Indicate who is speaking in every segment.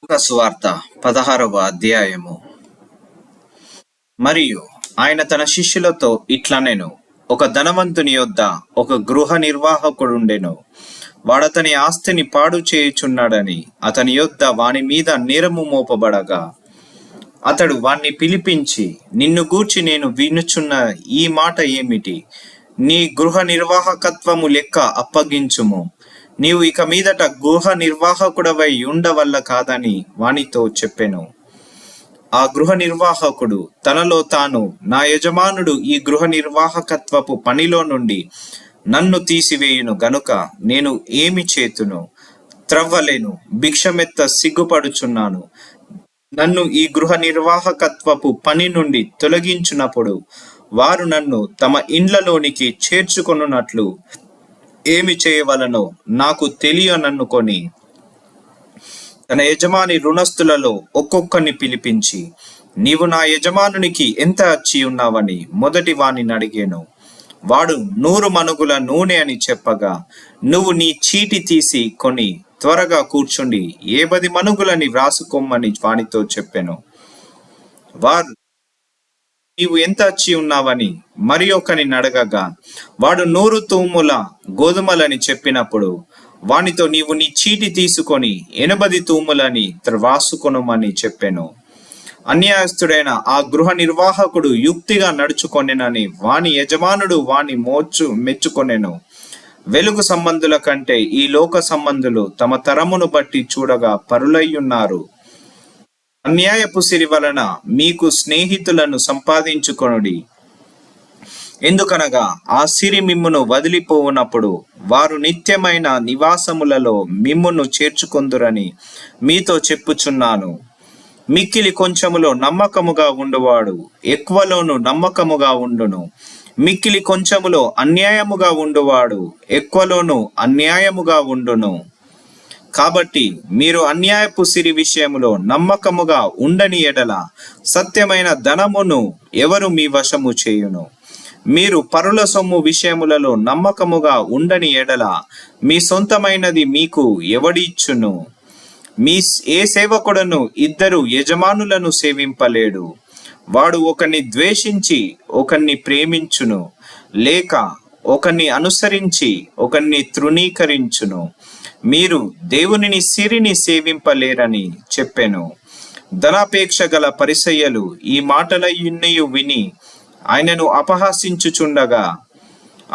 Speaker 1: సువార్త 16వ అధ్యాయము. మరియు ఆయన తన శిష్యులతో ఇట్లనెను, ఒక ధనవంతుని యొద్ద ఒక గృహ నిర్వాహకుడుండెను. వాడతని ఆస్తిని పాడు చేయుచున్నాడని అతని యొద్ద వాని మీద నేరము మోపబడగా, అతడు వాణ్ణి పిలిపించి, నిన్ను గూర్చి నేను వినుచున్న ఈ మాట ఏమిటి? నీ గృహ నిర్వాహకత్వము లెక్క అప్పగించుము. నీవు ఇక మీదట గృహ నిర్వాహకుడవై ఉండవల్ల కాదని వానితో చెప్పెను. ఆ గృహ నిర్వాహకుడు తనలో తాను, నా యజమానుడు ఈ గృహ నిర్వాహకత్వపు పనిలో నుండి నన్ను తీసివేయును గనుక నేను ఏమి చేతును? త్రవ్వలేను, భిక్షమెత్త సిగ్గుపడుచున్నాను. నన్ను ఈ గృహ నిర్వాహకత్వపు పని నుండి తొలగించునప్పుడు వారు నన్ను తమ ఇండ్లలోనికి చేర్చుకొనున్నట్లు ఏమి చేయవలనో నాకు తెలియననుకొని తన యజమాని రుణస్థులలో ఒక్కొక్కరిని పిలిపించి, నీవు నా యజమానునికి ఎంత అచ్చి ఉన్నావని మొదటి వాణ్ణి అడిగాను. వాడు 100 మనుగుల నూనె అని చెప్పగా, నువ్వు నీ చీటి తీసి కొని త్వరగా కూర్చుండి 10 మనుగులని వ్రాసుకోమని వానితో చెప్పాను. వారు, నీవు ఎంత అచ్చి ఉన్నావని మరి ఒకని అడగగా, వాడు 100 తూముల గోధుమలని చెప్పినప్పుడు వానితో, నీవు నీ చీటి తీసుకొని 80 తూములని వ్రాసుకొనుమని చెప్పాను. అన్యాయస్తుడైన ఆ గృహ నిర్వాహకుడు యుక్తిగా నడుచుకొనెనని వాని యజమానుడు వాని మెచ్చుకొనెను. వెలుగు సంబంధుల కంటే ఈ లోక సంబంధులు తమ తరమును బట్టి చూడగా పరులయ్యున్నారు. అన్యాయపు సిరి వలన మీకు స్నేహితులను సంపాదించుకొనుడి. ఎందుకనగా ఆ సిరి మిమ్మును వదిలిపోవునప్పుడు వారు నిత్యమైన నివాసములలో మిమ్మును చేర్చుకొందురని మీతో చెప్పుచున్నాను. మిక్కిలి కొంచెములో నమ్మకముగా ఉండువాడు ఎక్కువలోను నమ్మకముగా ఉండును. మిక్కిలి కొంచెములో అన్యాయముగా ఉండువాడు ఎక్కువలోను అన్యాయముగా ఉండును. కాబట్టి మీరు అన్యాయపు సిరి విషయములో నమ్మకముగా ఉండని ఎడల సత్యమైన ధనమును ఎవరు మీ వశము చేయును? మీరు పరుల సొమ్ము విషయములలో నమ్మకముగా ఉండని ఎడల మీ సొంతమైనది మీకు ఎవడిచ్చును? మీ ఏ సేవకుడను 2 యజమానులను సేవింపలేడు. వాడు ఒకరిని ద్వేషించి ఒకరిని ప్రేమించును, లేక ఒకరిని అనుసరించి ఒకరిని తృణీకరించును. మీరు దేవునిని సిరిని సేవింపలేరని చెప్పెను. ధనాపేక్ష గల పరిసయ్యులు ఈ మాటలన్నీ విని ఆయనను అపహాసించుచుండగా,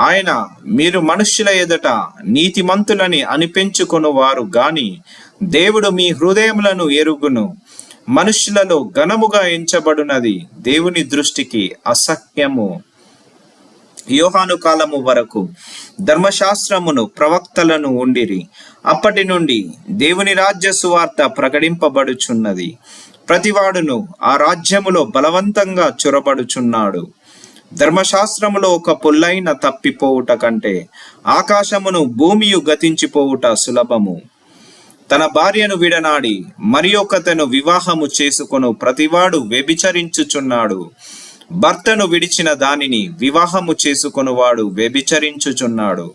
Speaker 1: ఆయన, మీరు మనుష్యుల ఎదుట నీతిమంతులని అనిపించుకొనువారు గాని దేవుడు మీ హృదయములను ఎరుగును. మనుష్యులలో ఘనముగా ఎంచబడినది దేవుని దృష్టికి అసహ్యము. యోహాను కాలము వరకు ధర్మశాస్త్రమును ప్రవక్తలను ఉండిరి. అప్పటి నుండి దేవుని రాజ్య సువార్త ప్రకటింపబడుచున్నది. ప్రతివాడును ఆ రాజ్యములో బలవంతంగా చొరబడుచున్నాడు. ధర్మశాస్త్రములో ఒక పొల్లైన తప్పిపోవుట కంటే ఆకాశమును భూమియు గతించిపోవుట సులభము. తన భార్యను విడనాడి మరి ఒకతను వివాహము చేసుకొను ప్రతివాడు వ్యభిచరించుచున్నాడు. భర్తను విడిచిన దానిని వివాహము చేసుకొనువాడు వ్యభిచరించుచున్నాడు.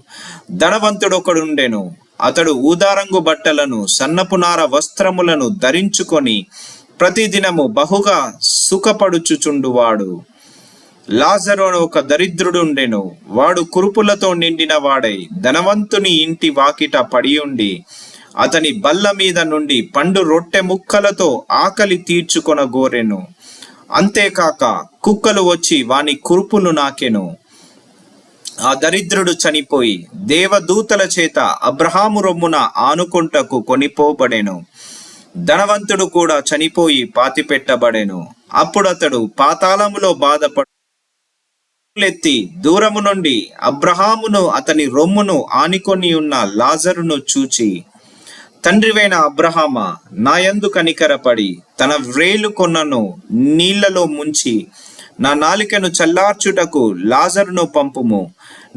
Speaker 1: ధనవంతుడొకడుండెను. అతడు ఊదారంగు బట్టలను సన్నపునార వస్త్రములను ధరించుకొని ప్రతిదినము బహుగా సుఖపడుచుచుండువాడు. లాజరు అను ఒక దరిద్రుడుండెను. వాడు కురుపులతో నిండిన వాడై ధనవంతుని ఇంటి వాకిట పడియుండి అతని బల్ల మీద నుండి పండు రొట్టె ముక్కలతో ఆకలి తీర్చుకొనగోరెను. అంతేకాక కుక్కలు వచ్చి వాని కురుపులు నాకెను. ఆ దరిద్రుడు చనిపోయి దేవదూతల చేత అబ్రహాము రొమ్మున ఆనుకొంటకు కొనిపోబడెను. ధనవంతుడు కూడా చనిపోయి పాతిపెట్టబడెను. అప్పుడతడు పాతాళములో బాధపడెత్తి దూరము నుండి అబ్రహామును అతని రొమ్మును ఆనికొని ఉన్న లాజరును చూచి, తండ్రివైన అబ్రహామా, నాయందు కనికరపడి తన వ్రేలు కొనను నీళ్లలో ముంచి నా నాలికను చల్లార్చుటకు లాజరును పంపుము.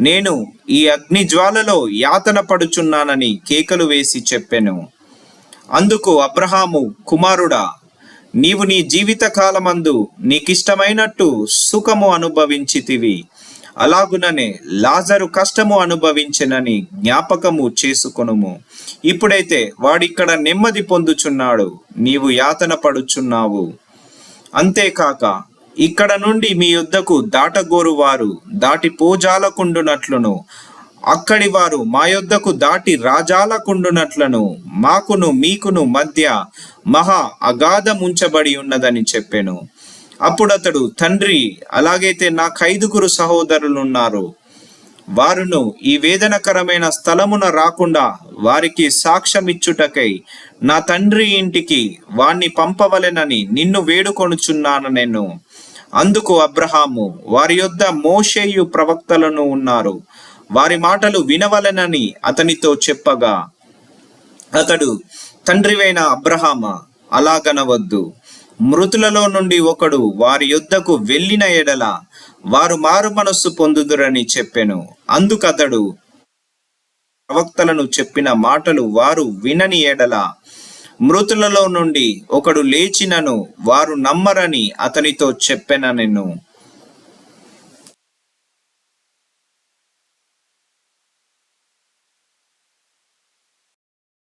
Speaker 1: నేను ఈ అగ్ని జ్వాలలో యాతన పడుచున్నానని కేకలు వేసి చెప్పెను. అందుకు అబ్రహాము, కుమారుడా, నీవు నీ జీవిత కాలమందు నీకిష్టమైనట్టు సుఖము అనుభవించితివి. అలాగుననే లాజరు కష్టము అనుభవించెనని జ్ఞాపకము చేసుకొనుము. ఇప్పుడైతే వాడిక్కడ నెమ్మది పొందుచున్నాడు, నీవు యాతన పడుచున్నావు. అంతేకాక ఇక్కడ నుండి మీ యొద్దకు దాటగోరు వారు దాటి పోజాలకుండునట్లును, అక్కడి వారు మా యొద్దకు దాటి రాజాలకుండునట్లను మాకును మీకును మధ్య మహా అగాధముంచబడి ఉన్నదని చెప్పెను. అప్పుడతడు, తండ్రి, అలాగైతే నాకు 5 సహోదరులున్నారు. వారును ఈ వేదనకరమైన స్థలమున రాకుండా వారికి సాక్ష్యమిచ్చుటకై నా తండ్రి ఇంటికి వాణ్ణి పంపవలెనని నిన్ను వేడుకొనుచున్నాను నేను. అందుకు అబ్రహాము, వారి యొద్ద మోషేయు ప్రవక్తలను ఉన్నారు, వారి మాటలు వినవలెనని అతనితో చెప్పగా, అతడు, తండ్రివైన అబ్రహామా, అలాగనవద్దు. మృతులలో నుండి ఒకడు వారి యొద్దకు వెళ్ళిన ఎడల వారు మారు మనస్సు పొందుదురని చెప్పెను. అందుకతడు, ప్రవక్తలను చెప్పిన మాటలు వారు వినని ఎడల మృతులలో నుండి ఒకడు లేచినను వారు నమ్మరని అతనితో చెప్పెననెను.